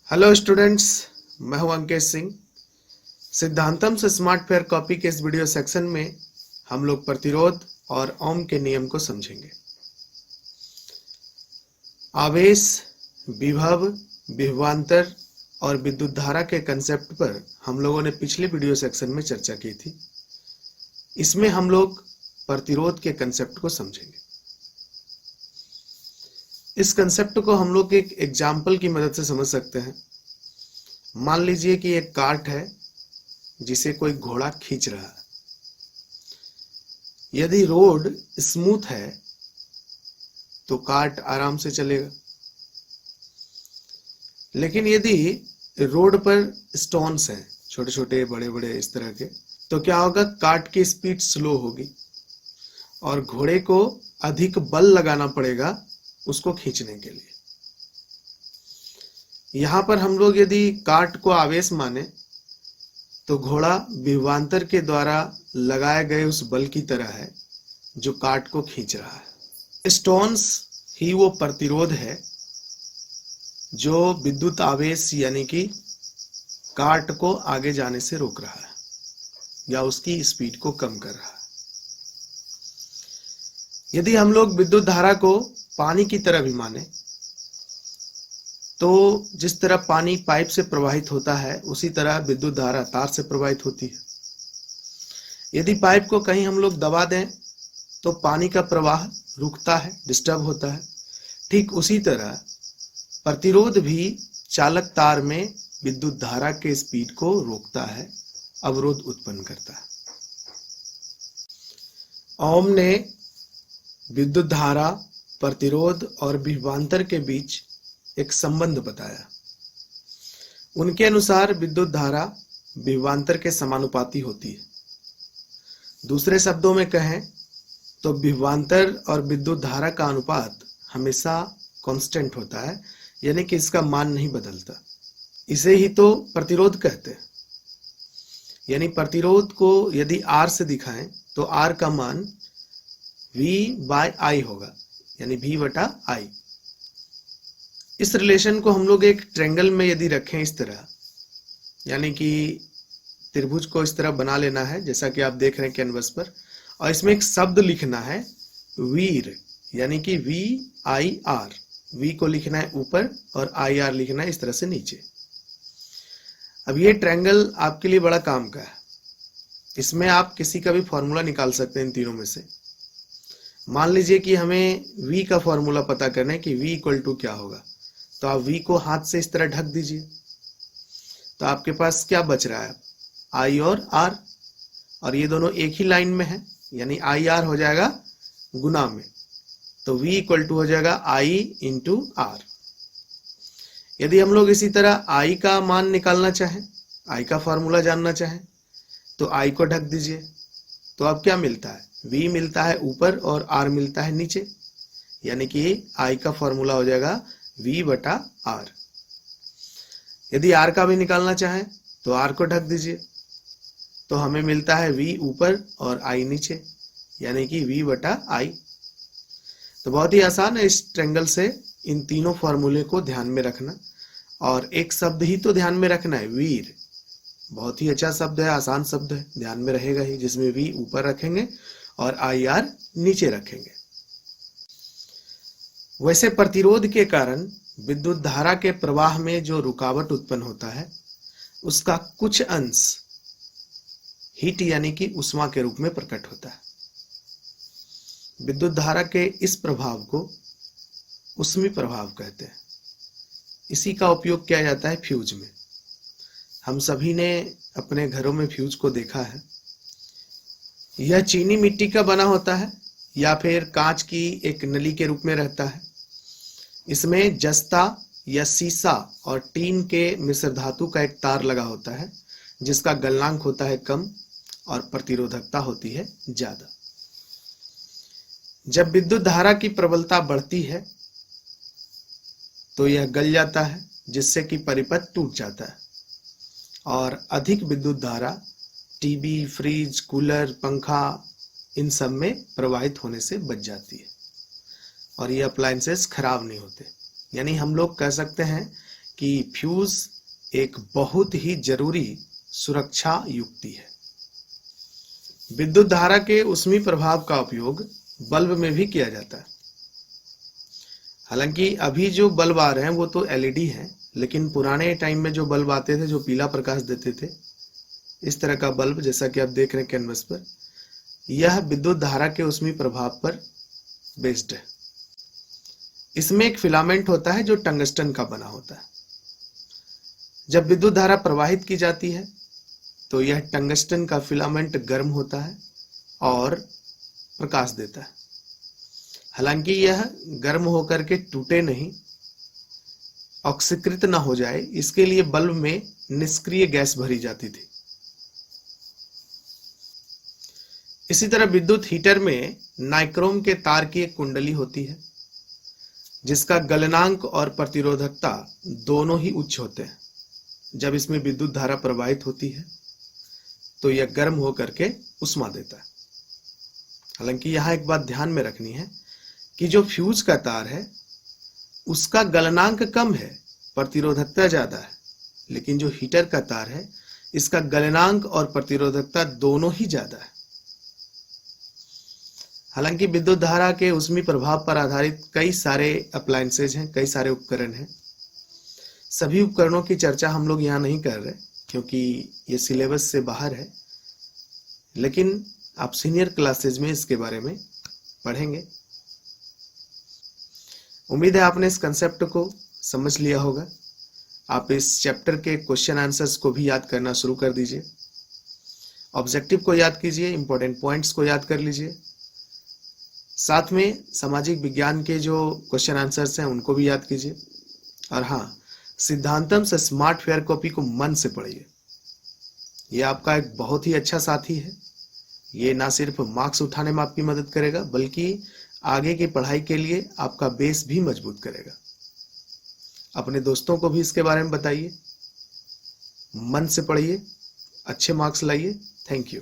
Hello students, मैं हूं अंकित सिंह। सिद्धांतम से स्मार्ट फेयर कॉपी के इस वीडियो सेक्शन में हम लोग प्रतिरोध और ओम के नियम को समझेंगे। आवेश, विभव, विभवांतर और विद्युत धारा के कंसेप्ट पर हम लोगों ने पिछले वीडियो सेक्शन में चर्चा की थी। इसमें हम लोग प्रतिरोध के कंसेप्ट को समझेंगे। इस कंसेप्ट को हम लोग एक एग्जाम्पल की मदद से समझ सकते हैं। मान लीजिए कि एक कार्ट है जिसे कोई घोड़ा खींच रहा है। यदि रोड स्मूथ है तो कार्ट आराम से चलेगा, लेकिन यदि रोड पर स्टोन्स हैं, छोटे छोटे बड़े बड़े इस तरह के, तो क्या होगा? कार्ट की स्पीड स्लो होगी और घोड़े को अधिक बल लगाना पड़ेगा उसको खींचने के लिए। यहां पर हम लोग यदि कार्ट को आवेश माने तो घोड़ा विभवांतर के द्वारा लगाए गए उस बल की तरह है जो कार्ट को खींच रहा है। स्टोन्स ही वो प्रतिरोध है जो विद्युत आवेश यानी कि कार्ट को आगे जाने से रोक रहा है या उसकी स्पीड को कम कर रहा है। यदि हम लोग विद्युत धारा को पानी की तरह भी माने तो जिस तरह पानी पाइप से प्रवाहित होता है उसी तरह विद्युत धारा तार से प्रवाहित होती है। यदि पाइप को कहीं हम लोग दबा दें तो पानी का प्रवाह रुकता है, डिस्टर्ब होता है। ठीक उसी तरह प्रतिरोध भी चालक तार में विद्युत धारा के स्पीड को रोकता है, अवरोध उत्पन्न करता है। ओम ने विद्युत धारा, प्रतिरोध और विभवांतर के बीच एक संबंध बताया। उनके अनुसार विद्युत धारा विभवांतर के समानुपाती होती है। दूसरे शब्दों में कहें तो विभवांतर और विद्युत धारा का अनुपात हमेशा कांस्टेंट होता है, यानी कि इसका मान नहीं बदलता। इसे ही तो प्रतिरोध कहते हैं। यानी प्रतिरोध को यदि R से दिखाएं तो R का मान V/I होगा, यानी V/I। इस रिलेशन को हम लोग एक ट्रायंगल में यदि रखें इस तरह, यानी कि त्रिभुज को इस तरह बना लेना है जैसा कि आप देख रहे हैं कैनवस पर, और इसमें एक शब्द लिखना है वीर, यानी कि VIR। V को लिखना है ऊपर और IR लिखना है इस तरह से नीचे। अब ये ट्रायंगल आपके लिए बड़ा काम का है। इसमें आप किसी का भी फॉर्मूला निकाल सकते हैं इन तीनों में से। मान लीजिए कि हमें V का फॉर्मूला पता करना है कि V = क्या होगा, तो आप V को हाथ से इस तरह ढक दीजिए, तो आपके पास क्या बच रहा है? I और R, और ये दोनों एक ही लाइन में है, यानी IR हो जाएगा गुना में, तो V = हो जाएगा I × R। यदि हम लोग इसी तरह I का मान निकालना चाहें, I का फॉर्मूला जानना चाहें, तो I को ढक दीजिए, तो अब क्या मिलता है? V मिलता है ऊपर और R मिलता है नीचे, यानी कि I का फॉर्मूला हो जाएगा V/R। यदि R का भी निकालना चाहें तो R को ढक दीजिए, तो हमें मिलता है V ऊपर और I नीचे, यानी कि V/I। तो बहुत ही आसान है इस ट्रायंगल से इन तीनों फॉर्मूले को ध्यान में रखना, और एक शब्द ही तो ध्यान में रखना है, वीर। बहुत ही अच्छा शब्द है, आसान शब्द है, ध्यान में रहेगा ही, जिसमें V ऊपर रखेंगे और IR नीचे रखेंगे। वैसे प्रतिरोध के कारण विद्युत धारा के प्रवाह में जो रुकावट उत्पन्न होता है उसका कुछ अंश हीट यानी कि उष्मा के रूप में प्रकट होता है। विद्युत धारा के इस प्रभाव को उष्मी प्रभाव कहते हैं। इसी का उपयोग किया जाता है फ्यूज में। हम सभी ने अपने घरों में फ्यूज को देखा है। यह चीनी मिट्टी का बना होता है या फिर कांच की एक नली के रूप में रहता है। इसमें जस्ता या सीसा और टीन के मिश्र धातु का एक तार लगा होता है जिसका गलनांक होता है कम और प्रतिरोधकता होती है ज्यादा। जब विद्युत धारा की प्रबलता बढ़ती है तो यह गल जाता है, जिससे कि परिपथ टूट जाता है, और अधिक विद्युत धारा टीवी, फ्रिज, कूलर, पंखा इन सब में प्रवाहित होने से बच जाती है और ये अप्लायंसेस खराब नहीं होते। यानी हम लोग कह सकते हैं कि फ्यूज एक बहुत ही जरूरी सुरक्षा युक्ति है। विद्युत धारा के ऊष्मीय प्रभाव का उपयोग बल्ब में भी किया जाता है। हालांकि अभी जो बल्ब आ रहे हैं वो तो एलईडी हैं, लेकिन पुराने टाइम में जो बल्ब आते थे जो पीला प्रकाश देते थे, इस तरह का बल्ब जैसा कि आप देख रहे हैं कैनवस पर, यह विद्युत धारा के ऊष्मीय प्रभाव पर बेस्ड है। इसमें एक फिलामेंट होता है जो टंगस्टन का बना होता है। जब विद्युत धारा प्रवाहित की जाती है तो यह टंगस्टन का फिलामेंट गर्म होता है और प्रकाश देता है। हालांकि यह गर्म होकर के टूटे नहीं, ऑक्सीकृत ना हो जाए, इसके लिए बल्ब में निष्क्रिय गैस भरी जाती थी। इसी तरह विद्युत हीटर में नाइक्रोम के तार की एक कुंडली होती है जिसका गलनांक और प्रतिरोधकता दोनों ही उच्च होते हैं। जब इसमें विद्युत धारा प्रवाहित होती है तो यह गर्म होकर के उष्मा देता है। हालांकि यहां एक बात ध्यान में रखनी है कि जो फ्यूज का तार है उसका गलनांक कम है, प्रतिरोधकता ज्यादा है, लेकिन जो हीटर का तार है इसका गलनांक और प्रतिरोधकता दोनों ही ज्यादा है। हालांकि विद्युत धारा के ऊष्मीय प्रभाव पर आधारित कई सारे अप्लायंसेज हैं, कई सारे उपकरण हैं। सभी उपकरणों की चर्चा हम लोग यहाँ नहीं कर रहे क्योंकि ये सिलेबस से बाहर है, लेकिन आप सीनियर क्लासेज में इसके बारे में पढ़ेंगे। उम्मीद है आपने इस कंसेप्ट को समझ लिया होगा। आप इस चैप्टर के क्वेश्चन आंसर्स को भी याद करना शुरू कर दीजिए, ऑब्जेक्टिव को याद कीजिए, इंपॉर्टेंट पॉइंट्स को याद कर लीजिए, साथ में सामाजिक विज्ञान के जो क्वेश्चन आंसर्स हैं उनको भी याद कीजिए। और हाँ, सिद्धांतम से स्मार्ट फेयर कॉपी को मन से पढ़िए। ये आपका एक बहुत ही अच्छा साथी है। ये ना सिर्फ मार्क्स उठाने में आपकी मदद करेगा बल्कि आगे की पढ़ाई के लिए आपका बेस भी मजबूत करेगा। अपने दोस्तों को भी इसके बारे में बताइए। मन से पढ़िए, अच्छे मार्क्स लाइए। Thank you.